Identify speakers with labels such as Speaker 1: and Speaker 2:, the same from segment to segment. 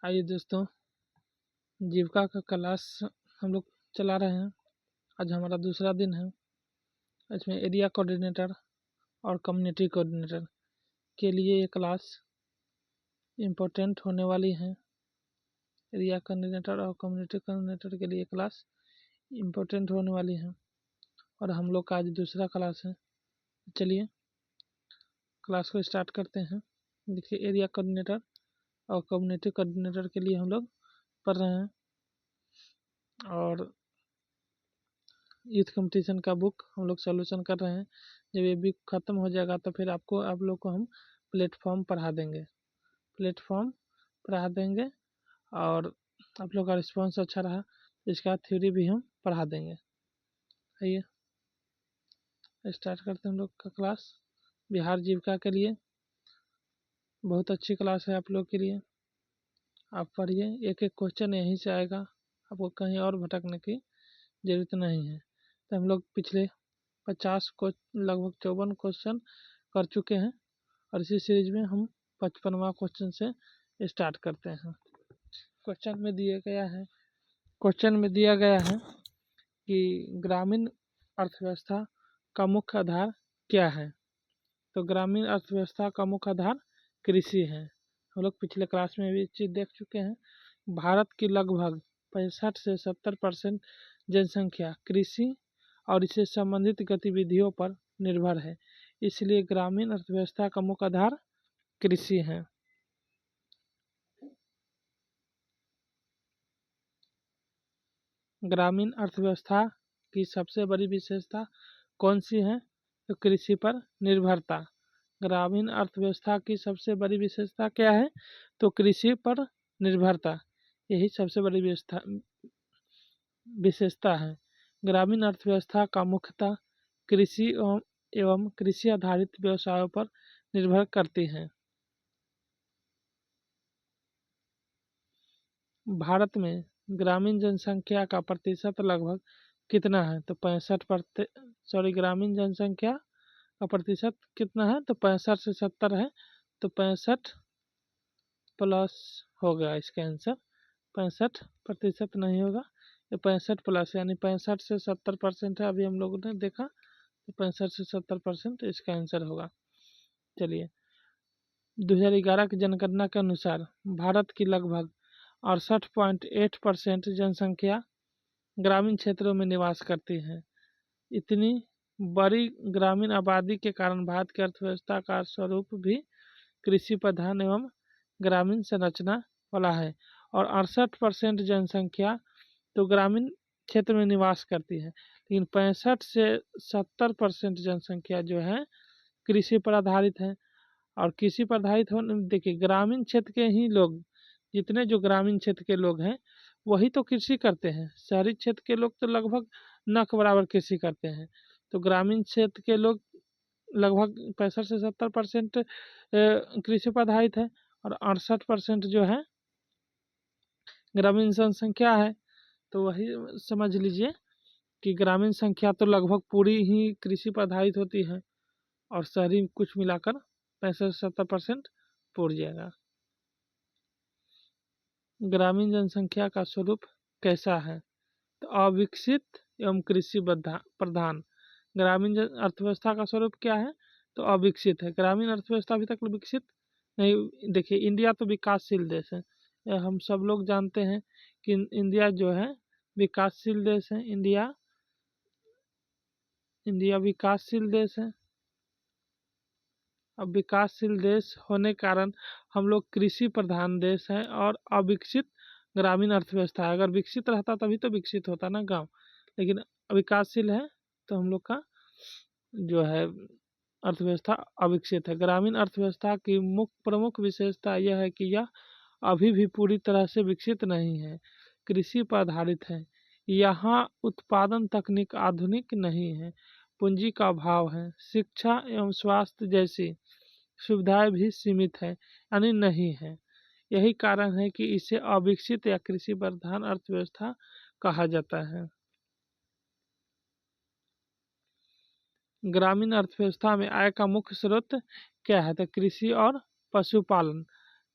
Speaker 1: आइए दोस्तों, जीविका का क्लास हम लोग चला रहे हैं। आज हमारा दूसरा दिन है। इसमें एरिया कोऑर्डिनेटर और कम्युनिटी कोऑर्डिनेटर के लिए ये क्लास इम्पोर्टेंट होने वाली है। एरिया कोऑर्डिनेटर और कम्युनिटी कोऑर्डिनेटर के लिए क्लास इम्पोर्टेंट होने वाली है और हम लोग का आज दूसरा क्लास है। चलिए क्लास को स्टार्ट करते हैं। देखिए, एरिया कोऑर्डिनेटर और कम्युनिटी कोऑर्डिनेटर के लिए हम लोग पढ़ रहे हैं और यूथ कंपटीशन का बुक हम लोग सॉल्यूशन कर रहे हैं। जब ये बुक ख़त्म हो जाएगा तो फिर आप लोग को हम प्लेटफॉर्म पढ़ा देंगे और आप लोग का रिस्पांस अच्छा रहा इसका थ्योरी भी हम पढ़ा देंगे। आइए स्टार्ट करते हैं हम लोग का क्लास। बिहार जीविका के लिए बहुत अच्छी क्लास है आप लोग के लिए। आप पढ़िए, एक एक क्वेश्चन यहीं से आएगा, आपको कहीं और भटकने की ज़रूरत नहीं है। तो हम लोग पिछले 50 को लगभग 54 क्वेश्चन कर चुके हैं और इसी सीरीज में हम 55वां क्वेश्चन से स्टार्ट करते हैं। क्वेश्चन में दिया गया है कि ग्रामीण अर्थव्यवस्था का मुख्य आधार क्या है। तो ग्रामीण अर्थव्यवस्था का मुख्य आधार कृषि है। हम लोग पिछले क्लास में भी चीज़ देख चुके हैं। भारत की लगभग 65 से 70% जनसंख्या कृषि और इससे संबंधित गतिविधियों पर निर्भर है, इसलिए ग्रामीण अर्थव्यवस्था का मुख्य आधार कृषि है। ग्रामीण अर्थव्यवस्था की सबसे बड़ी विशेषता कौन सी है? तो कृषि पर निर्भरता। ग्रामीण अर्थव्यवस्था की सबसे बड़ी विशेषता क्या है? तो कृषि पर निर्भरता, यही सबसे बड़ी विशेषता है। ग्रामीण अर्थव्यवस्था का मुख्यतः कृषि एवं कृषि आधारित व्यवसायों पर निर्भर करती है। भारत में ग्रामीण जनसंख्या का प्रतिशत लगभग कितना है? तो 65%। ग्रामीण जनसंख्या का प्रतिशत कितना है? तो 65 से 70 है। तो 65 प्लस हो गया इसका आंसर। 65% नहीं होगा, ये 65 प्लस यानी 65 से 70% है। अभी हम लोगों ने देखा तो 65 से 70% इसका आंसर होगा। चलिए, 2011 की जनगणना के अनुसार भारत की लगभग 68.8% जनसंख्या ग्रामीण क्षेत्रों में निवास करती है। इतनी बड़ी ग्रामीण आबादी के कारण भारत की अर्थव्यवस्था का स्वरूप भी कृषि प्रधान एवं ग्रामीण संरचना वाला है और 68% जनसंख्या तो ग्रामीण क्षेत्र में निवास करती है, लेकिन 65 से 70% जनसंख्या जो है कृषि पर आधारित है। और कृषि पर आधारित होने, देखिए ग्रामीण क्षेत्र के ही लोग, जितने जो ग्रामीण क्षेत्र के लोग हैं वही तो कृषि करते हैं। शहरी क्षेत्र के लोग तो लगभग न के बराबर कृषि करते हैं। तो ग्रामीण क्षेत्र के लोग लगभग 65 से 70% कृषि पर आधारित है और 68% जो है ग्रामीण जनसंख्या है। तो वही समझ लीजिए कि ग्रामीण संख्या तो लगभग पूरी ही कृषि पर आधारित होती है और शहरी कुछ मिलाकर 65 से 70% पूर जाएगा। ग्रामीण जनसंख्या का स्वरूप कैसा है? तो अविकसित एवं कृषि प्रधान। ग्रामीण अर्थव्यवस्था का स्वरूप क्या है? तो अविकसित है। ग्रामीण अर्थव्यवस्था अभी तक विकसित नहीं। देखिए, इंडिया तो विकासशील देश है, यह हम सब लोग जानते हैं कि इंडिया जो है विकासशील देश है। इंडिया विकासशील देश है। अब विकासशील देश होने के कारण हम लोग कृषि प्रधान देश हैं और अविकसित ग्रामीण अर्थव्यवस्था है। अगर विकसित रहता तभी तो विकसित होता ना गांव, लेकिन विकासशील है तो हम लोग का जो है अर्थव्यवस्था अविकसित है। ग्रामीण अर्थव्यवस्था की प्रमुख विशेषता यह है कि यह अभी भी पूरी तरह से विकसित नहीं है, कृषि पर आधारित है। यहाँ उत्पादन तकनीक आधुनिक नहीं है, पूंजी का अभाव है, शिक्षा एवं स्वास्थ्य जैसी सुविधाएं भी सीमित है यानी नहीं है। यही कारण है कि इसे अविकसित या कृषि प्रधान अर्थव्यवस्था कहा जाता है। ग्रामीण अर्थव्यवस्था में आय का मुख्य स्रोत क्या है? तो कृषि और पशुपालन।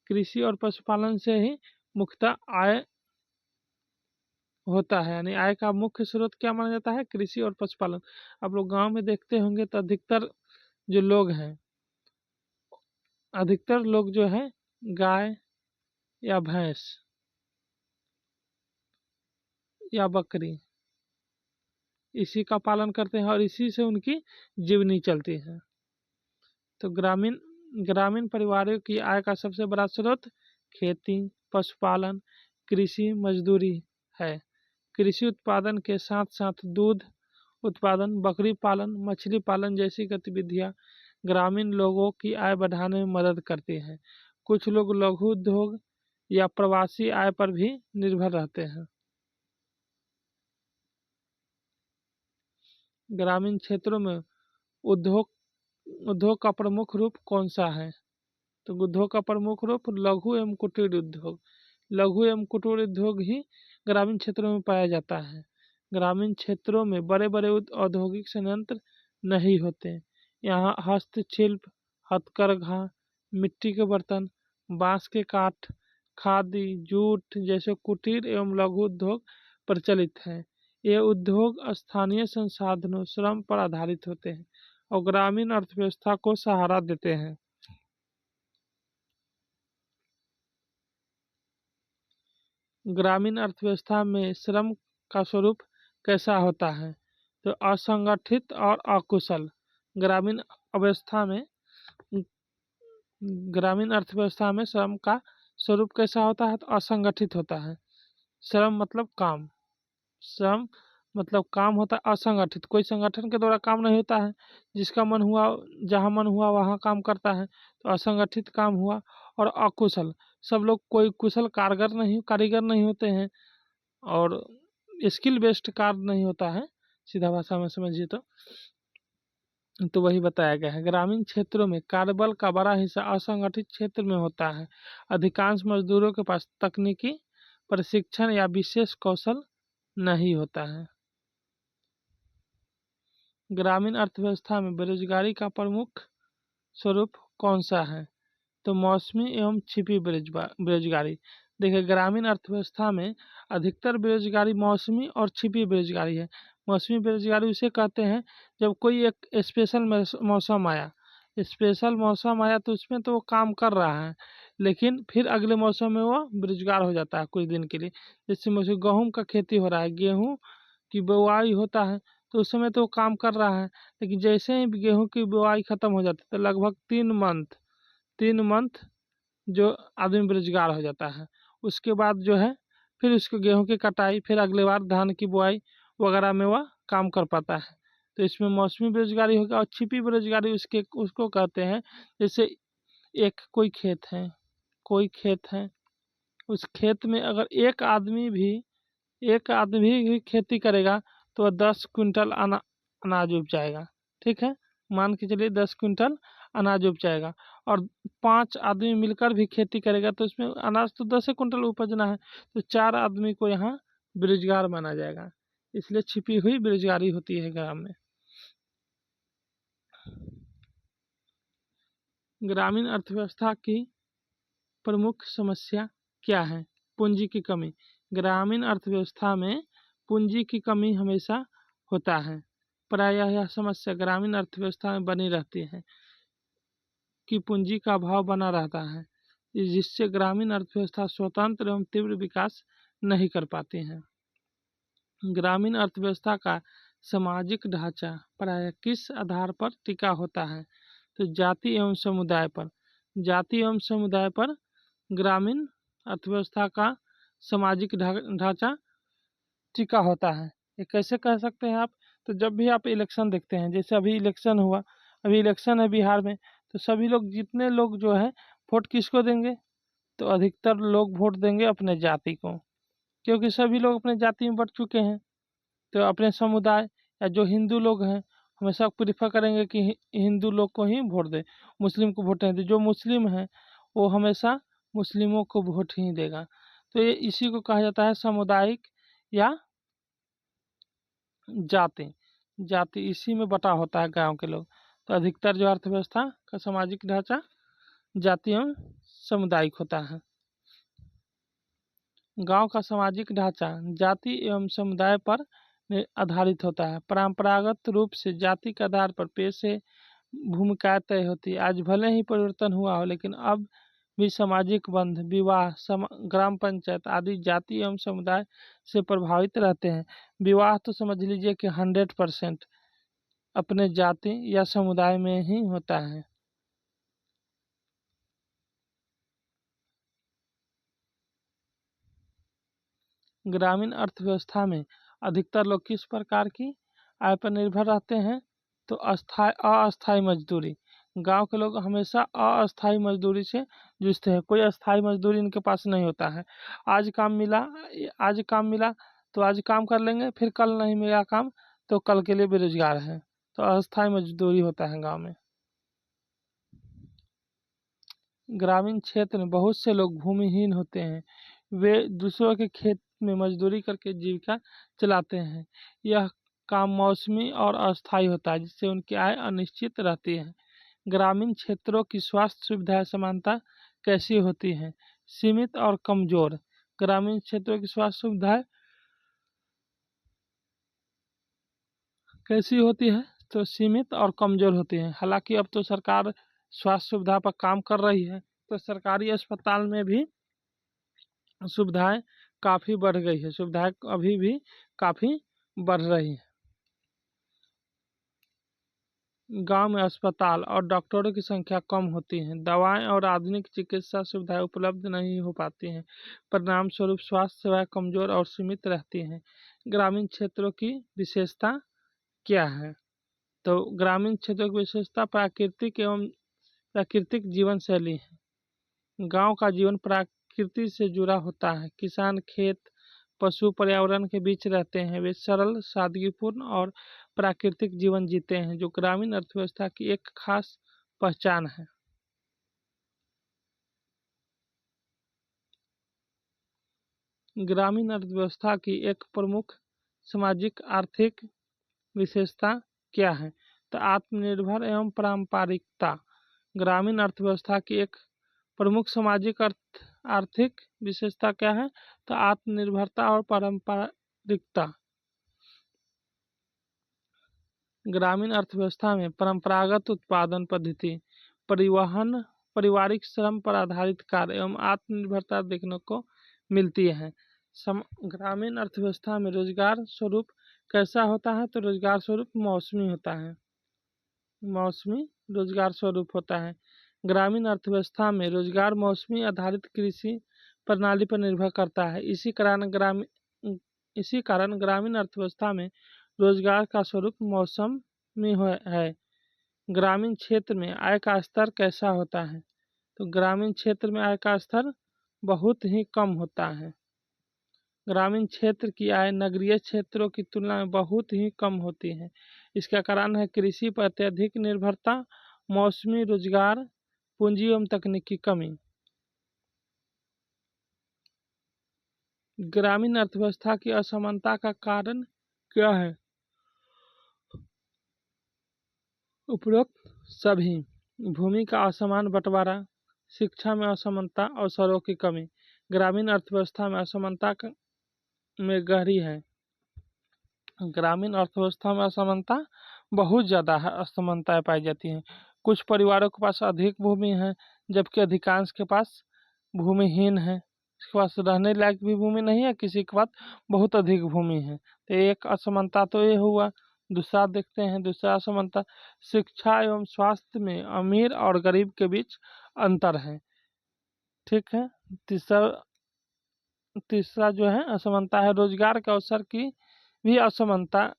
Speaker 1: कृषि और पशुपालन से ही मुख्यतः आय होता है, यानी आय का मुख्य स्रोत क्या माना जाता है? कृषि और पशुपालन। आप लोग गांव में देखते होंगे तो अधिकतर जो लोग हैं, अधिकतर लोग जो है गाय या भैंस या बकरी इसी का पालन करते हैं और इसी से उनकी जीवनी चलती है। तो ग्रामीण ग्रामीण परिवारों की आय का सबसे बड़ा स्रोत खेती, पशुपालन, कृषि, मजदूरी है। कृषि उत्पादन के साथ साथ दूध उत्पादन, बकरी पालन, मछली पालन जैसी गतिविधियां ग्रामीण लोगों की आय बढ़ाने में मदद करती हैं। कुछ लोग लघु उद्योग या प्रवासी आय पर भी निर्भर रहते हैं। ग्रामीण क्षेत्रों में उद्योग उद्योग का प्रमुख रूप कौन सा है? तो उद्योग का प्रमुख रूप लघु एवं कुटीर उद्योग। लघु एवं कुटीर उद्योग ही ग्रामीण क्षेत्रों में पाया जाता है। ग्रामीण क्षेत्रों में बड़े बड़े औद्योगिक संयंत्र नहीं होते। यहाँ हस्तशिल्प, हथकरघा, मिट्टी के बर्तन, बांस के काठ, खादी, जूट जैसे कुटीर एवं लघु उद्योग प्रचलित हैं। ये उद्योग स्थानीय संसाधनों श्रम पर आधारित होते हैं और ग्रामीण अर्थव्यवस्था को सहारा देते हैं। ग्रामीण अर्थव्यवस्था में श्रम का स्वरूप कैसा होता है? तो असंगठित और अकुशल। ग्रामीण अवस्था में ग्रामीण अर्थव्यवस्था में श्रम का स्वरूप कैसा होता है? तो असंगठित होता है। श्रम मतलब काम, श्रम मतलब काम होता है असंगठित, कोई संगठन के द्वारा काम नहीं होता है, जिसका मन हुआ जहाँ मन हुआ वहाँ काम करता है, तो असंगठित काम हुआ। और अकुशल, सब लोग कोई कुशल कारीगर नहीं होते हैं और स्किल बेस्ड कार्य नहीं होता है, सीधा भाषा में समझिए तो वही बताया गया है। ग्रामीण क्षेत्रों में कार्यबल का बड़ा हिस्सा असंगठित क्षेत्र में होता है। अधिकांश मजदूरों के पास तकनीकी प्रशिक्षण या विशेष कौशल नहीं होता है। ग्रामीण अर्थव्यवस्था में बेरोजगारी का प्रमुख स्वरूप कौन सा है? तो मौसमी एवं छिपी बेरोजगारी। देखिए, ग्रामीण अर्थव्यवस्था में अधिकतर बेरोजगारी मौसमी और छिपी बेरोजगारी है। मौसमी बेरोजगारी उसे कहते हैं जब कोई एक स्पेशल मौसम आया तो उसमें तो वो काम कर रहा है, लेकिन फिर अगले मौसम में वो बेरोजगार हो जाता है कुछ दिन के लिए। जैसे मुझे गेहूँ का खेती हो रहा है, गेहूँ की बुआई होता है तो उस समय तो वो काम कर रहा है, लेकिन जैसे ही गेहूँ की बुआई खत्म हो जाती है तो लगभग 3 मंथ जो आदमी बेरोजगार हो जाता है। उसके बाद जो है फिर उसको गेहूं की कटाई, फिर अगले बार धान की बुआई वगैरह में वह काम कर पाता है। तो इसमें मौसमी बेरोजगारी होगा। और छिपी बेरोजगारी उसको कहते हैं, जैसे कोई खेत है, उस खेत में अगर एक आदमी भी खेती करेगा तो वह 10 क्विंटल अनाज उपजाएगा। ठीक है, मान के चलिए 10 क्विंटल अनाज उपजाएगा। और 5 आदमी मिलकर भी खेती करेगा तो इसमें अनाज तो 10 क्विंटल उपजना है, तो 4 आदमी को यहाँ बेरोजगार माना जाएगा। इसलिए छिपी हुई बेरोजगारी होती है ग्राम में। ग्रामीण अर्थव्यवस्था की प्रमुख समस्या क्या है? पूंजी की कमी। ग्रामीण अर्थव्यवस्था में पूंजी की कमी हमेशा होता है। प्रायः यह समस्या ग्रामीण अर्थव्यवस्था में बनी रहती है कि पूंजी का अभाव बना रहता है, जिससे ग्रामीण अर्थव्यवस्था स्वतंत्र एवं तीव्र विकास नहीं कर पाती है। ग्रामीण अर्थव्यवस्था का सामाजिक ढांचा प्रायः किस आधार पर टिका होता है? तो जाति एवं समुदाय पर। जाति एवं समुदाय पर ग्रामीण अर्थव्यवस्था का सामाजिक ढांचा टिका होता है। ये कैसे कह सकते हैं आप? तो जब भी आप इलेक्शन देखते हैं, जैसे अभी इलेक्शन हुआ, अभी इलेक्शन है बिहार में, तो सभी लोग जितने लोग जो है वोट किसको देंगे? तो अधिकतर लोग वोट देंगे अपने जाति को, क्योंकि सभी लोग अपने जाति में बट चुके हैं। तो अपने समुदाय या जो हिंदू लोग हैं हमेशा प्रीफर करेंगे कि हिंदू लोग को ही वोट दे, मुस्लिम को वोट नहीं दे। जो मुस्लिम है वो हमेशा मुस्लिमों को वोट ही देगा। तो ये इसी को कहा जाता है सामुदायिक या जाति। जाति इसी में बटा होता है गांव के लोग। तो अधिकतर जो अर्थव्यवस्था का सामाजिक ढांचा जाति एवं सामुदायिक होता है। गांव का सामाजिक ढांचा जाति एवं समुदाय पर आधारित होता है। परंपरागत रूप से जाति के आधार पर पेशे भूमिकाएं तय होती है। आज भले ही परिवर्तन हुआ हो, लेकिन अब भी सामाजिक बंध, विवाह, ग्राम पंचायत आदि जाति एवं समुदाय से प्रभावित रहते हैं। विवाह तो समझ लीजिए कि 100% अपने जाति या समुदाय में ही होता है। ग्रामीण अर्थव्यवस्था में अधिकतर लोग किस प्रकार की आय पर निर्भर रहते हैं? तो अस्थायी मजदूरी। गांव के लोग हमेशा अस्थायी मजदूरी से जूझते हैं। कोई अस्थायी मजदूरी इनके पास नहीं होता है। आज काम मिला, आज काम मिला तो आज काम कर लेंगे, फिर कल नहीं मिला काम तो कल के लिए बेरोजगार हैं। तो अस्थायी मजदूरी होता है गांव में। ग्रामीण क्षेत्र में बहुत से लोग भूमिहीन होते हैं। वे दूसरों के खेत में मजदूरी करके जीविका चलाते हैं। यह काम मौसमी और अस्थायी होता है, जिससे उनकी आय अनिश्चित रहती है। ग्रामीण क्षेत्रों की स्वास्थ्य सुविधाएं समानता कैसी होती हैं? सीमित और कमजोर। ग्रामीण क्षेत्रों की स्वास्थ्य सुविधाएं कैसी होती है? तो सीमित और कमजोर होती हैं। हालांकि अब तो सरकार स्वास्थ्य सुविधा पर काम कर रही है, तो सरकारी अस्पताल में भी सुविधाएं काफ़ी बढ़ गई है। सुविधाएं अभी भी काफ़ी बढ़ रही है। गांव में अस्पताल और डॉक्टरों की संख्या कम होती है। दवाएं और आधुनिक चिकित्सा सुविधाएं उपलब्ध नहीं हो पाती हैं। परिणाम स्वरूप स्वास्थ्य सेवाएं कमजोर और सीमित रहती हैं। ग्रामीण क्षेत्रों की विशेषता क्या है? तो ग्रामीण क्षेत्रों की विशेषता प्राकृतिक जीवन शैली है। गांव का जीवन प्रकृति से जुड़ा होता है। किसान खेत, पशु, पर्यावरण के बीच रहते हैं। वे सरल, सादगीपूर्ण और प्राकृतिक जीवन जीते हैं, जो ग्रामीण अर्थव्यवस्था की एक खास पहचान है। ग्रामीण अर्थव्यवस्था की एक प्रमुख सामाजिक आर्थिक विशेषता क्या है? तो आत्मनिर्भर एवं पारंपरिकता। ग्रामीण अर्थव्यवस्था की एक प्रमुख सामाजिक आर्थिक विशेषता क्या है? तो आत्मनिर्भरता और पारंपरिकता। ग्रामीण अर्थव्यवस्था में परंपरागत उत्पादन पद्धति, परिवहन, पारिवारिक श्रम पर आधारित कार्य एवं आत्मनिर्भरता देखने को मिलती है। ग्रामीण अर्थव्यवस्था में रोजगार स्वरूप कैसा होता है? तो रोजगार स्वरूप मौसमी होता है। मौसमी रोजगार स्वरूप होता है। ग्रामीण अर्थव्यवस्था में रोजगार मौसमी आधारित कृषि प्रणाली पर निर्भर करता है। इसी कारण ग्रामीण अर्थव्यवस्था में रोजगार का स्वरूप मौसम में है। ग्रामीण क्षेत्र में आय का स्तर कैसा होता है? तो ग्रामीण क्षेत्र में आय का स्तर बहुत ही कम होता है। ग्रामीण क्षेत्र की आय नगरीय क्षेत्रों की तुलना में बहुत ही कम होती है। इसका कारण है कृषि पर अत्यधिक निर्भरता, मौसमी रोजगार, पूंजी एवं तकनीक की कमी। ग्रामीण अर्थव्यवस्था की असमानता का कारण क्या है? उपरोक्त सभी। भूमि का असमान बंटवारा, शिक्षा में असमानता, अवसरों की कमी। ग्रामीण अर्थव्यवस्था में असमानता में गहरी है। ग्रामीण अर्थव्यवस्था में असमानता बहुत ज़्यादा है, असमानताएं पाई जाती हैं। कुछ परिवारों के पास अधिक भूमि है, जबकि अधिकांश के पास भूमिहीन है। इसके पास रहने लायक भी भूमि नहीं है, किसी के पास बहुत अधिक भूमि है। तो एक असमानता तो ये हुआ। दूसरा देखते हैं, दूसरा असमानता शिक्षा एवं स्वास्थ्य में अमीर और गरीब के बीच अंतर है। ठीक है। तीसरा तीसरा जो है असमानता है रोजगार के अवसर की भी असमानता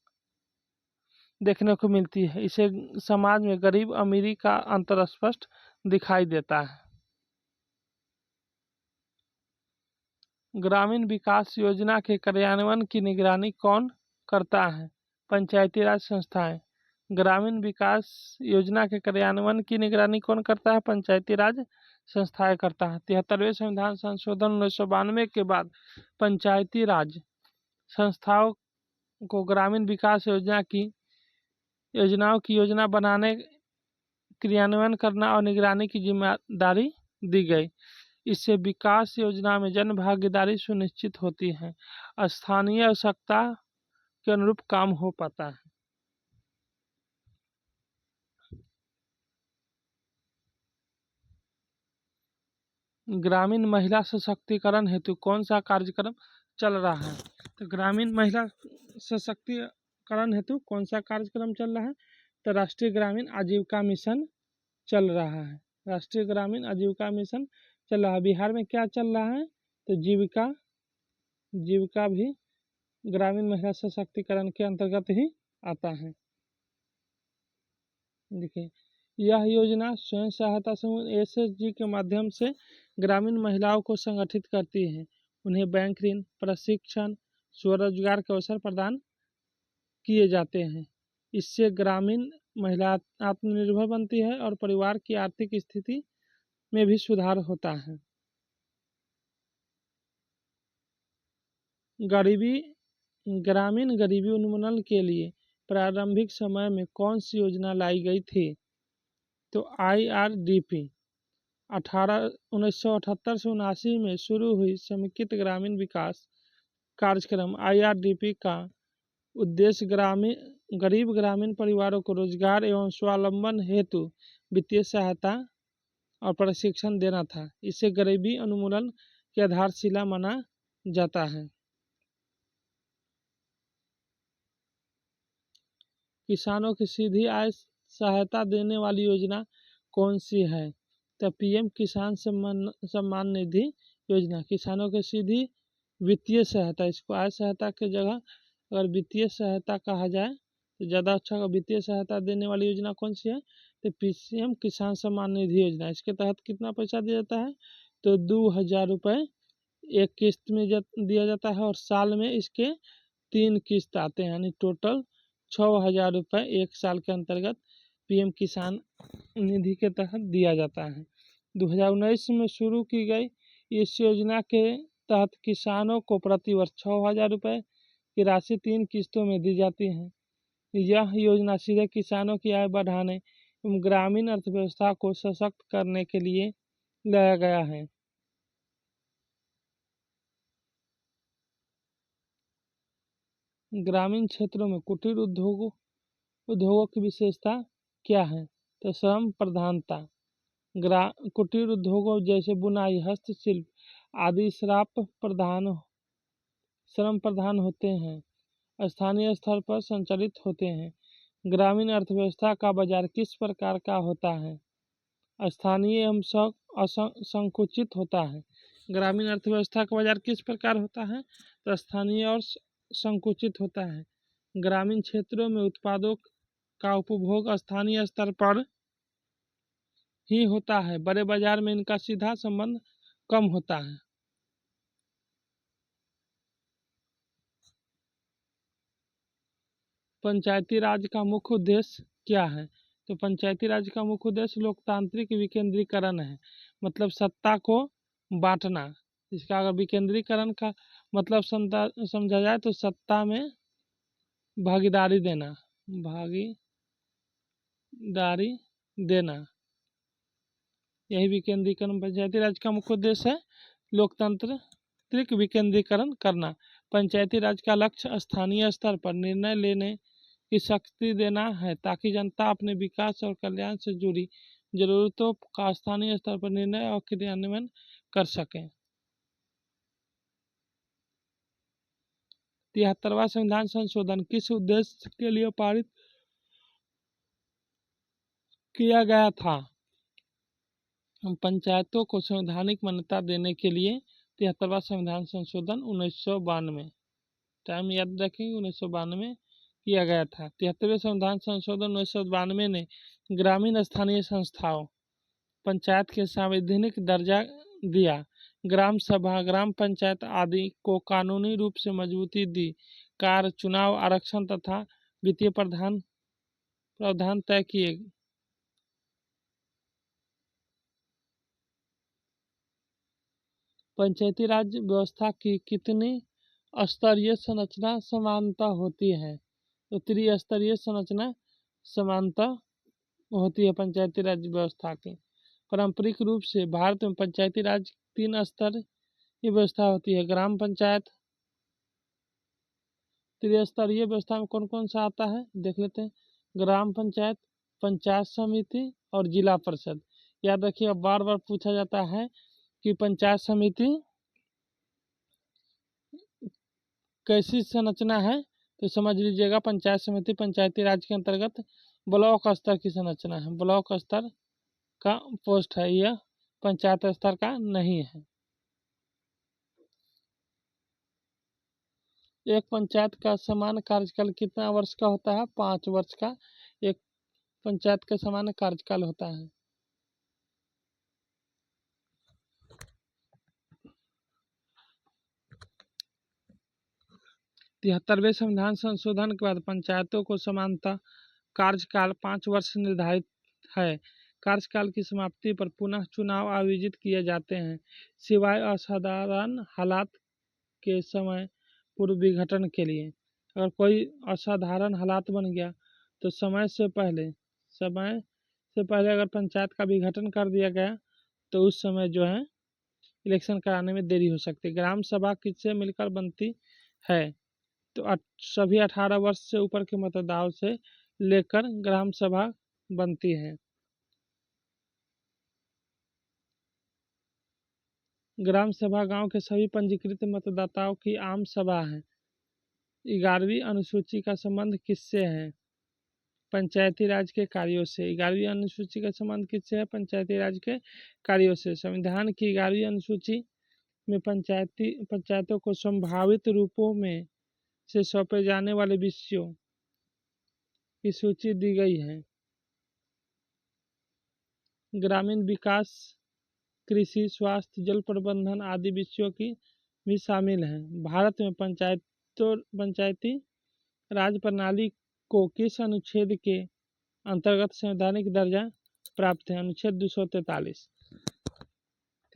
Speaker 1: देखने को मिलती है। इसे समाज में गरीब अमीरी का अंतर स्पष्ट दिखाई देता है। ग्रामीण विकास योजना के कार्यान्वयन की निगरानी कौन करता है? पंचायती राज संस्थाएं। ग्रामीण विकास योजना के कार्यान्वयन की निगरानी कौन करता है? पंचायती राज संस्थाएं करता है। 73वें संविधान संशोधन 1992 के बाद पंचायती राज संस्थाओं को ग्रामीण विकास योजनाओं की योजना बनाने, क्रियान्वयन करना और निगरानी की जिम्मेदारी दी गई। इससे विकास योजना में जन भागीदारी सुनिश्चित होती है, स्थानीय आवश्यकता के अनुरूप काम हो पाता है। ग्रामीण महिला सशक्तिकरण हेतु कौन सा कार्यक्रम चल रहा है? तो ग्रामीण महिला सशक्तिकरण हेतु कौन सा कार्यक्रम चल रहा है? तो राष्ट्रीय ग्रामीण आजीविका मिशन चल रहा है। राष्ट्रीय ग्रामीण आजीविका मिशन चल रहा है। बिहार में क्या चल रहा है? तो जीविका भी ग्रामीण महिला सशक्तिकरण के अंतर्गत ही आता है। देखिए, यह योजना स्वयं सहायता समूह एसएचजी के माध्यम से ग्रामीण महिलाओं को संगठित करती है। उन्हें बैंक ऋण, प्रशिक्षण, स्वरोजगार के अवसर प्रदान किए जाते हैं। इससे ग्रामीण महिला आत्मनिर्भर बनती है और परिवार की आर्थिक स्थिति में भी सुधार होता है। ग्रामीण गरीबी उन्मूलन के लिए प्रारंभिक समय में कौन सी योजना लाई गई थी? तो IRDP 1978 से 79 में शुरू हुई समेकित ग्रामीण विकास कार्यक्रम IRDP का उद्देश्य गरीब ग्रामीण परिवारों को रोजगार एवं स्वावलंबन हेतु वित्तीय सहायता और प्रशिक्षण देना था। इसे गरीबी उन्मूलन की आधारशिला माना जाता है। किसानों की सीधी आय सहायता देने वाली योजना कौन सी है? तो PM किसान सम्मान निधि योजना किसानों की सीधी वित्तीय सहायता, इसको आय सहायता की जगह अगर वित्तीय सहायता कहा जाए तो ज़्यादा अच्छा होगा। वित्तीय सहायता देने वाली योजना कौन सी है? तो PM किसान सम्मान निधि योजना। इसके तहत कितना पैसा दिया जाता है? तो 2000 रुपये एक किस्त में दिया जाता है और साल में इसके 3 किस्त आते हैं, यानी टोटल 6000 रुपये एक साल के अंतर्गत PM किसान निधि के तहत दिया जाता है। 2019 में शुरू की गई इस योजना के तहत किसानों को प्रतिवर्ष 6000 रुपये की राशि 3 किस्तों में दी जाती है। यह योजना सीधे किसानों की आय बढ़ाने एवं ग्रामीण अर्थव्यवस्था को सशक्त करने के लिए लाया गया है। ग्रामीण क्षेत्रों में कुटीर उद्योगों की विशेषता क्या है? तो श्रम प्रधानता। कुटीर उद्योगों जैसे बुनाई, हस्तशिल्प आदि श्रम प्रधान होते हैं, स्थानीय स्तर पर संचालित होते हैं। ग्रामीण अर्थव्यवस्था का बाजार किस प्रकार का होता है? स्थानीय एवं संकुचित होता है। ग्रामीण अर्थव्यवस्था का बाजार किस प्रकार होता है? तो स्थानीय और संकुचित होता है। ग्रामीण क्षेत्रों में उत्पादों का उपभोग स्थानीय स्तर पर ही होता है। बड़े बाजार में इनका सीधा संबंध कम होता है। पंचायती राज का मुख्य उद्देश्य क्या है? तो पंचायती राज का मुख्य उद्देश्य लोकतांत्रिक विकेंद्रीकरण है, मतलब सत्ता को बांटना। इसका अगर विकेंद्रीकरण का मतलब समझा जाए तो सत्ता में भागीदारी देना, यही विकेंद्रीकरण पंचायती राज का मुख्य उद्देश्य है। लोकतांत्रिक विकेंद्रीकरण करना। पंचायती राज का लक्ष्य स्थानीय स्तर पर निर्णय लेने की शक्ति देना है, ताकि जनता अपने विकास और कल्याण से जुड़ी जरूरतों का स्थानीय स्तर पर निर्णय और क्रियान्वयन कर सके। 73वां संविधान संशोधन किस उद्देश्य के लिए पारित किया गया था? पंचायतों को संवैधानिक मान्यता देने के लिए 73वां संविधान संशोधन 1992, टाइम याद रखेंगे, 1992 किया गया था। 73वें संविधान संशोधन 1992 ने ग्रामीण स्थानीय संस्थाओं, पंचायत के संवैधानिक दर्जा दिया। ग्राम सभा, ग्राम पंचायत आदि को कानूनी रूप से मजबूती दी। कार्य, चुनाव, आरक्षण तथा वित्तीय प्रावधान तय किए। पंचायती राज व्यवस्था की कितनी स्तरीय संरचना समानता होती है? तो त्रिस्तरीय संरचना समानता होती है पंचायती राज व्यवस्था की। पारंपरिक रूप से भारत में पंचायती राज 3 स्तर की व्यवस्था होती है। ग्राम पंचायत, त्रिस्तरीय व्यवस्था में कौन कौन सा आता है देख लेते हैं। ग्राम पंचायत, पंचायत समिति और जिला परिषद। याद रखिए, अब बार बार पूछा जाता है कि पंचायत समिति कैसी संरचना है, तो समझ लीजिएगा पंचायत समिति पंचायती राज के अंतर्गत ब्लॉक स्तर की संरचना है, ब्लॉक स्तर का पोस्ट है, यह पंचायत स्तर का नहीं है। एक पंचायत का सामान्य कार्यकाल कितना वर्ष का होता है? 5 वर्ष का एक पंचायत का सामान्य कार्यकाल होता है। तिहत्तरवें संविधान संशोधन के बाद पंचायतों को समानता कार्यकाल 5 वर्ष निर्धारित है। कार्यकाल की समाप्ति पर पुनः चुनाव आयोजित किए जाते हैं, सिवाय असाधारण हालात के समय पूर्व विघटन के लिए। अगर कोई असाधारण हालात बन गया तो समय से पहले अगर पंचायत का विघटन कर दिया गया तो उस समय जो है इलेक्शन कराने में देरी हो सकती है। ग्राम सभा किससे मिलकर बनती है? तो सभी 18 वर्ष से ऊपर के मतदाताओं से लेकर ग्राम सभा बनती है। ग्राम सभा गांव के सभी पंजीकृत मतदाताओं की आम सभा है। 11वीं अनुसूची का संबंध किससे है? पंचायती राज के कार्यों से। 11वीं अनुसूची का संबंध किससे है? पंचायती राज के कार्यों से। संविधान की 11वीं अनुसूची में पंचायतों को संभावित रूपों में से सौंपे जाने वाले विषयों की सूची दी गई है। ग्रामीण विकास, कृषि, स्वास्थ्य, जल प्रबंधन आदि विषयों की भी शामिल हैं। भारत में पंचायती राज प्रणाली को किस अनुच्छेद के अंतर्गत संवैधानिक दर्जा प्राप्त है? अनुच्छेद 243।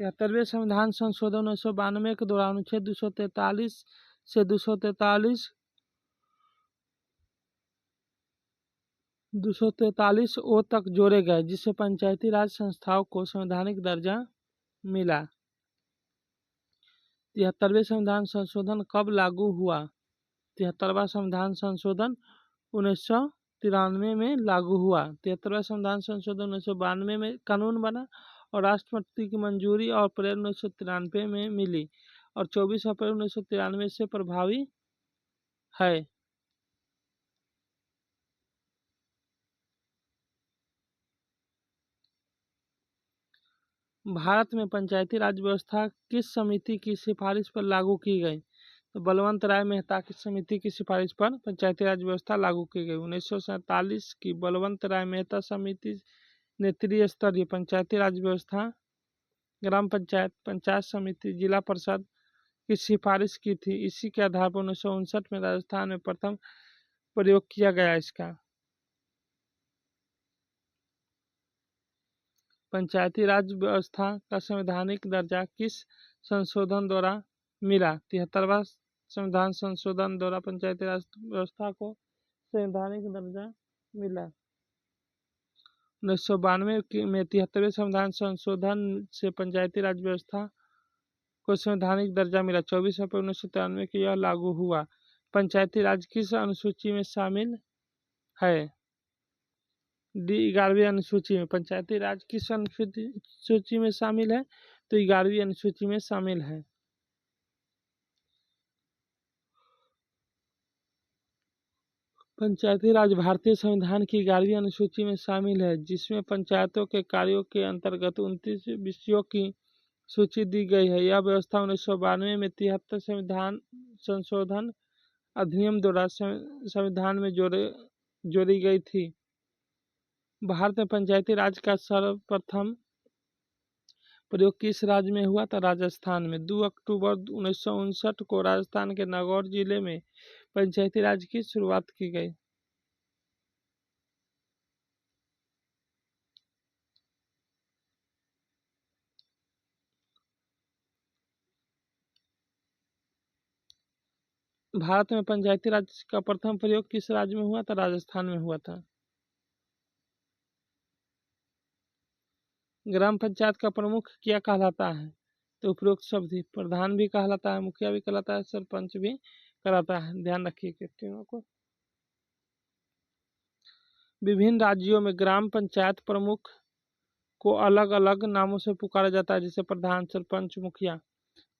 Speaker 1: 73वें संविधान संशोधन 1992 के दौरान अनुच्छेद 243 से 243 ओ तक जोड़े गए, जिससे पंचायती राज संस्थाओं को संवैधानिक दर्जा मिला। 73वें संविधान संशोधन कब लागू हुआ? 73वां संविधान संशोधन 1993 में लागू हुआ। 73वां संविधान संशोधन 1992 में कानून बना और राष्ट्रपति की मंजूरी और अप्रैल 1993 में मिली और 24 अप्रैल 1993 से प्रभावी है। भारत में पंचायती राज व्यवस्था किस समिति की सिफारिश पर लागू की गई? तो बलवंत राय मेहता की समिति की सिफारिश पर पंचायती राज व्यवस्था लागू की गई। 1947 की बलवंत राय मेहता समिति ने त्रिस्तरीय पंचायती राज व्यवस्था, ग्राम पंचायत, पंचायत समिति, जिला परिषद की सिफारिश की थी। इसी के आधार पर 1959 में राजस्थान में प्रथम प्रयोग किया गया इसका। पंचायती राज व्यवस्था का संवैधानिक दर्जा किस संशोधन द्वारा मिला? 73वां संविधान संशोधन द्वारा पंचायती राज व्यवस्था को संवैधानिक दर्जा मिला। 1992 में 73वें संविधान संशोधन से पंचायती राज व्यवस्था को संवैधानिक दर्जा मिला। 24 अप्रैल 1993 को यह लागू हुआ। पंचायती राज किस अनुसूची में शामिल है? डी 11वीं अनुसूची में। पंचायती राज किस अनुसूची में शामिल है? तो 11वीं अनुसूची में शामिल है। पंचायती राज भारतीय संविधान की 11वीं अनुसूची में शामिल है, जिसमें पंचायतों के कार्यों के अंतर्गत 29 विषयों की सूची दी गई है। यह व्यवस्था 1992 में 73 संविधान संशोधन अधिनियम द्वारा संविधान में जोड़ी गई थी। भारत में पंचायती राज का सर्वप्रथम प्रयोग किस राज्य में हुआ था? राजस्थान में। 2 अक्टूबर 1959 को राजस्थान के नागौर जिले में पंचायती राज की शुरुआत की गई। भारत में पंचायती राज का प्रथम प्रयोग किस राज्य में हुआ था? राजस्थान में हुआ था। ग्राम पंचायत का प्रमुख क्या कहलाता है? तो उपरोक्त शब्द प्रधान भी कहलाता है, मुखिया भी कहलाता है, सरपंच भी कहलाता है। ध्यान रखिए तीनों को। विभिन्न राज्यों में ग्राम पंचायत प्रमुख को अलग अलग नामों से पुकारा जाता है, जैसे प्रधान, सरपंच, मुखिया।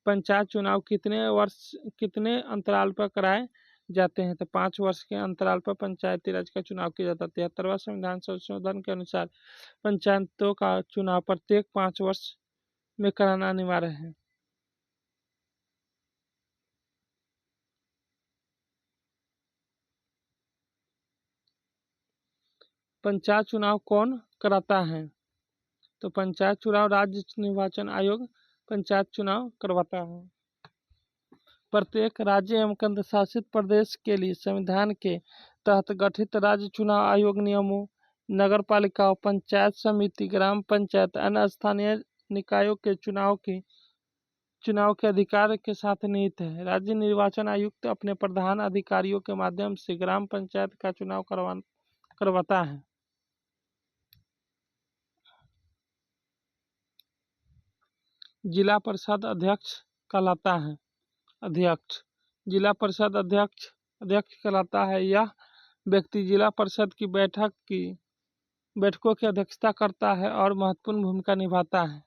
Speaker 1: पंचायत चुनाव कितने अंतराल पर कराए जाते हैं? तो 5 वर्ष के अंतराल पर पंचायती राज का चुनाव किया जाता है। 73वां संविधान संशोधन के अनुसार पंचायतों का चुनाव प्रत्येक 5 वर्ष में कराना अनिवार्य है। पंचायत चुनाव कौन कराता है? तो पंचायत चुनाव राज्य निर्वाचन आयोग पंचायत चुनाव करवाता है। प्रत्येक राज्य एवं केंद्र शासित प्रदेश के लिए संविधान के तहत गठित राज्य चुनाव आयोग नियमों, नगर पालिकाओं, पंचायत समिति, ग्राम पंचायत, अन्य स्थानीय निकायों के चुनाव के अधिकार के साथ निहित है। राज्य निर्वाचन आयुक्त अपने प्रधान अधिकारियों के माध्यम से ग्राम पंचायत का चुनाव करवाता है। जिला परिषद अध्यक्ष कहलाता है। अध्यक्ष जिला परिषद अध्यक्ष कहलाता है। यह व्यक्ति जिला परिषद की बैठकों की अध्यक्षता करता है और महत्वपूर्ण भूमिका निभाता है।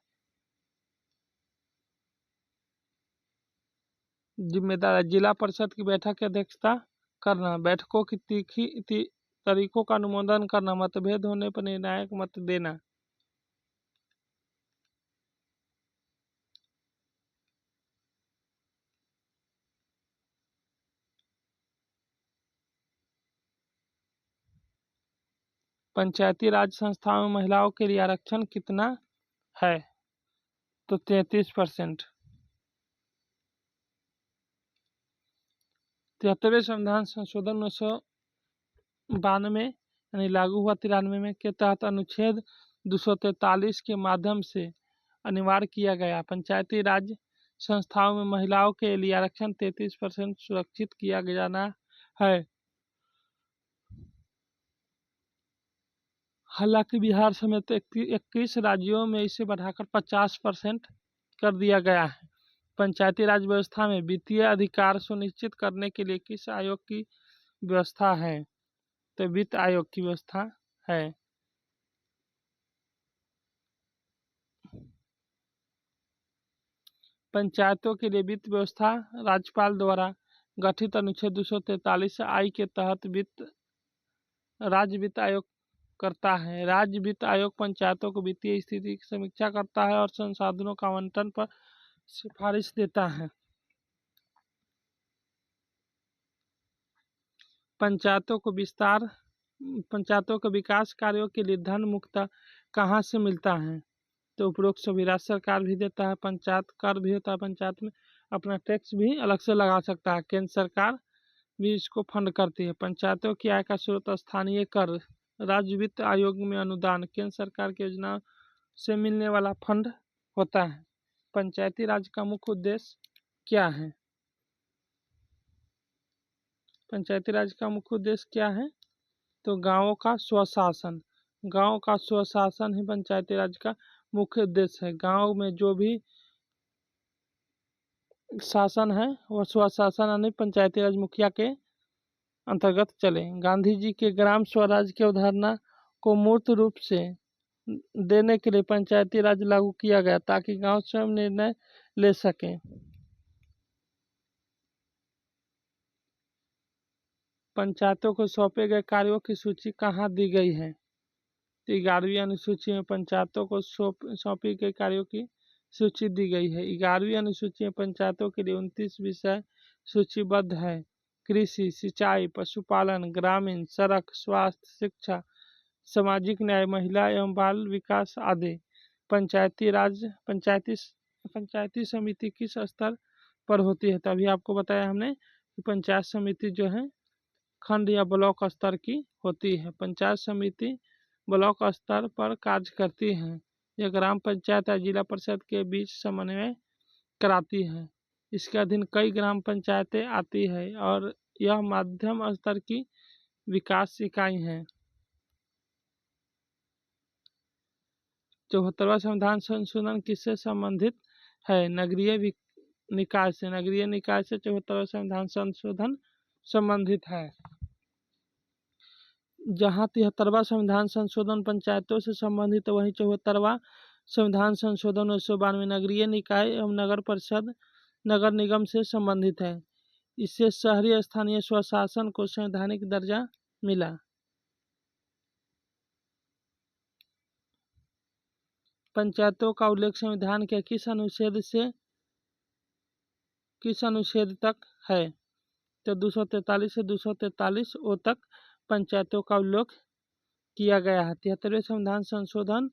Speaker 1: जिम्मेदार जिला परिषद की बैठक की अध्यक्षता करना, बैठकों की तरीकों का अनुमोदन करना, मतभेद होने पर निर्णायक मत देना। पंचायती राज संस्थाओं में महिलाओं के लिए आरक्षण कितना है? तो 33%। 73वें संविधान संशोधन 1992 यानी लागू हुआ 93 में के तहत अनुच्छेद 243 के माध्यम से अनिवार्य किया गया। पंचायती राज संस्थाओं में महिलाओं के लिए आरक्षण 33% सुरक्षित किया जाना है। हालांकि बिहार समेत 21 राज्यों में इसे बढ़ाकर 50% कर दिया गया है। पंचायती राज व्यवस्था में वित्तीय अधिकार सुनिश्चित करने के लिए किस आयोग की व्यवस्था है? तो वित्त आयोग की व्यवस्था है। पंचायतों के लिए वित्त व्यवस्था राज्यपाल द्वारा गठित अनुच्छेद 243 आई के तहत राज्य वित्त आयोग करता है। राज्य वित्त आयोग पंचायतों को वित्तीय स्थिति की समीक्षा करता है और संसाधनों का आवंटन पर सिफारिश देता है। पंचायतों को विकास कार्यों के लिए धन मुख्यतः कहाँ से मिलता है? तो उपरोक्त सभी राज्य सरकार भी देता है। पंचायत कर भी होता है, पंचायत में अपना टैक्स भी अलग से लगा सकता है। केंद्र सरकार भी इसको फंड करती है। पंचायतों की आय का स्रोत स्थानीय कर, राज्य वित्त आयोग में अनुदान, केंद्र सरकार की योजना से मिलने वाला फंड होता है। पंचायती राज का मुख्य उद्देश्य क्या है? पंचायती राज का मुख्य उद्देश्य क्या है? तो गांवों का स्वशासन। गांव का स्वशासन ही पंचायती राज का मुख्य उद्देश्य है। गांव में जो भी शासन है वह स्वशासन यानी पंचायती राज मुखिया के अंतर्गत चले। गांधी जी के ग्राम स्वराज की अवधारणा को मूर्त रूप से देने के लिए पंचायती राज लागू किया गया ताकि गांव स्वयं निर्णय ले सकें। पंचायतों को सौंपे गए कार्यों की सूची कहाँ दी गई है? तो 11वीं अनुसूची में पंचायतों को सौंपी गई कार्यों की सूची दी गई है। 11वीं अनुसूची में पंचायतों के लिए 29 विषय सूचीबद्ध है। कृषि, सिंचाई, पशुपालन, ग्रामीण, सड़क, स्वास्थ्य, शिक्षा, सामाजिक न्याय, महिला एवं बाल विकास आदि। पंचायती समिति किस स्तर पर होती है? तभी आपको बताया हमने कि पंचायत समिति जो है खंड या ब्लॉक स्तर की होती है। पंचायत समिति ब्लॉक स्तर पर कार्य करती है। यह ग्राम पंचायत या जिला परिषद के बीच समन्वय कराती है। इसके अधीन कई ग्राम पंचायतें आती है और यह मध्यम स्तर की विकास इकाई है। 74वां संविधान संशोधन किससे संबंधित है निकाय से। नगरीय निकाय से 74वां संविधान संशोधन संबंधित है। जहाँ 73वां संविधान संशोधन पंचायतों से संबंधित, वहीं 74वां संविधान संशोधन 1992 नगरीय निकाय एवं नगर परिषद नगर निगम से संबंधित है। इससे शहरी स्थानीय स्वशासन को संवैधानिक दर्जा मिला। पंचायतों का उल्लेख संविधान के किस अनुच्छेद तक है? तो 243 से 243 ओ तक पंचायतों का उल्लेख किया गया है। 73वें संविधान संशोधन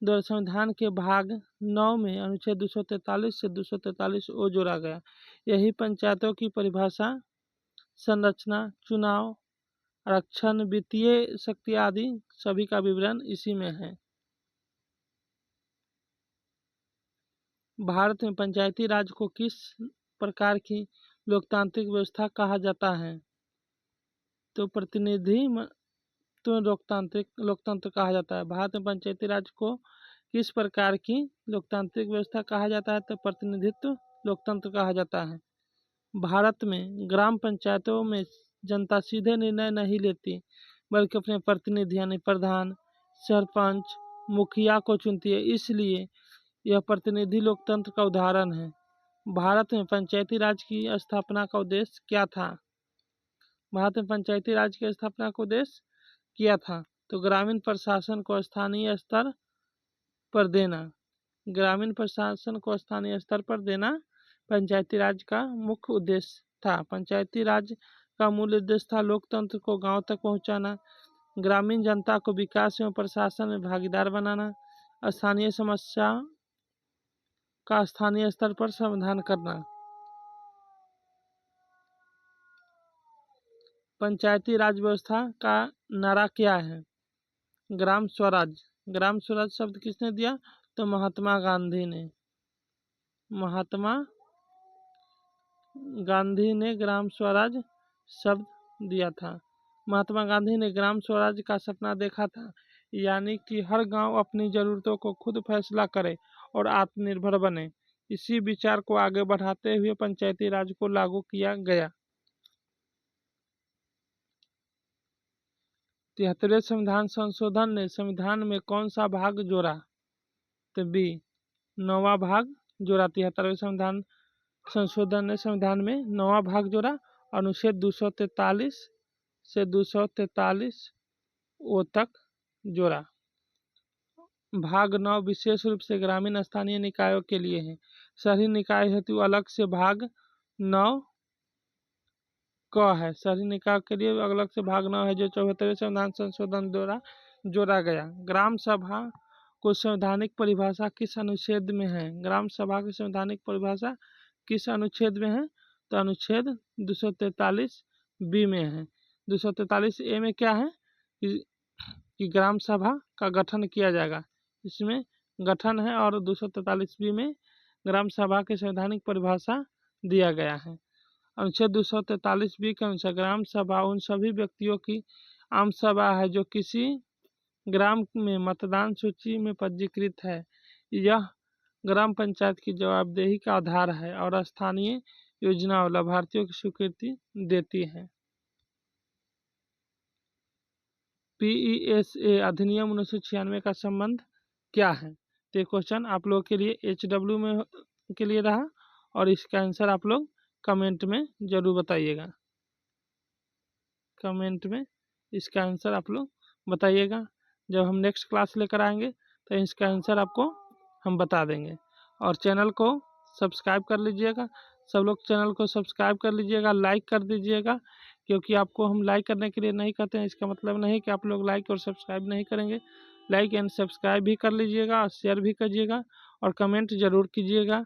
Speaker 1: द्वारा संविधान के भाग 9 में अनुच्छेद 243 से 243 ओ जोड़ा गया। यही पंचायतों की परिभाषा, संरचना, चुनाव, आरक्षण, वित्तीय शक्ति आदि सभी का विवरण इसी में है। भारत में पंचायती राज को किस प्रकार की लोकतांत्रिक व्यवस्था कहा जाता है? तो लोकतंत्र कहा जाता है। भारत में पंचायती राज को किस प्रकार की लोकतांत्रिक व्यवस्था कहा जाता है? तो प्रतिनिधित्व लोकतंत्र कहा जाता है। भारत में ग्राम पंचायतों में जनता सीधे निर्णय नहीं लेती, बल्कि अपने प्रतिनिधि यानी प्रधान, सरपंच, मुखिया को चुनती है। इसलिए यह प्रतिनिधि लोकतंत्र का उदाहरण है। भारत में पंचायती राज की स्थापना का उद्देश्य क्या था? भारत में पंचायती राज की स्थापना का उद्देश्य किया था तो ग्रामीण प्रशासन को स्थानीय स्तर पर देना। ग्रामीण प्रशासन को स्थानीय स्तर पर देना पंचायती राज का मुख्य उद्देश्य था। पंचायती राज का मूल उद्देश्य था लोकतंत्र को गांव तक पहुंचाना, ग्रामीण जनता को विकास एवं प्रशासन में भागीदार बनाना, स्थानीय समस्या का स्थानीय स्तर पर समाधान करना। पंचायती राज व्यवस्था का नारा क्या है? ग्राम स्वराज। ग्राम स्वराज शब्द किसने दिया? तो महात्मा गांधी ने। महात्मा गांधी ने ग्राम स्वराज शब्द दिया था। महात्मा गांधी ने ग्राम स्वराज का सपना देखा था, यानी कि हर गांव अपनी जरूरतों को खुद फैसला करे और आत्मनिर्भर बने। इसी विचार को आगे बढ़ाते हुए पंचायती राज को लागू किया गया। 73वें संविधान संशोधन ने संविधान में कौन सा भाग जोड़ा? तो बी, 9वां भाग जोड़ा। 73वें संविधान संशोधन ने संविधान में 9वां भाग जोड़ा। अनुच्छेद 243 से 243 ओ तक जोड़ा। भाग 9 विशेष रूप से ग्रामीण स्थानीय निकायों के लिए है। शहरी निकाय हेतु अलग से भाग 9 क है। शहरी निकाय के लिए अलग से भाग 9 है, जो 74वें संविधान संशोधन द्वारा जोड़ा गया। ग्राम सभा को संवैधानिक परिभाषा किस अनुच्छेद में है? ग्राम सभा की संवैधानिक परिभाषा किस अनुच्छेद में है? तो अनुच्छेद 243 बी में है। 243 ए में क्या है कि ग्राम सभा का गठन किया जाएगा, इसमें गठन है। और 243 बी में ग्राम सभा की संवैधानिक परिभाषा दिया गया है। अनुच्छेद 243 बी के अनुसार ग्राम सभा उन सभी व्यक्तियों की आम सभा है जो किसी ग्राम में मतदान सूची में पंजीकृत है। यह ग्राम पंचायत की जवाबदेही का आधार है और स्थानीय योजना और लाभार्थियों की स्वीकृति देती है। PESA अधिनियम 1996 का संबंध क्या है? तो ये क्वेश्चन आप लोगों के लिए HW में के लिए रहा और इसका आंसर आप लोग कमेंट में जरूर बताइएगा। कमेंट में इसका आंसर आप लोग बताइएगा। जब हम नेक्स्ट क्लास लेकर आएंगे तो इसका आंसर आपको हम बता देंगे। और चैनल को सब्सक्राइब कर लीजिएगा। सब लोग चैनल को सब्सक्राइब कर लीजिएगा, लाइक कर दीजिएगा, क्योंकि आपको हम लाइक करने के लिए नहीं कहते हैं, इसका मतलब नहीं कि आप लोग लाइक और सब्सक्राइब नहीं करेंगे। लाइक एंड सब्सक्राइब भी कर लीजिएगा और शेयर भी कीजिएगा और कमेंट ज़रूर कीजिएगा।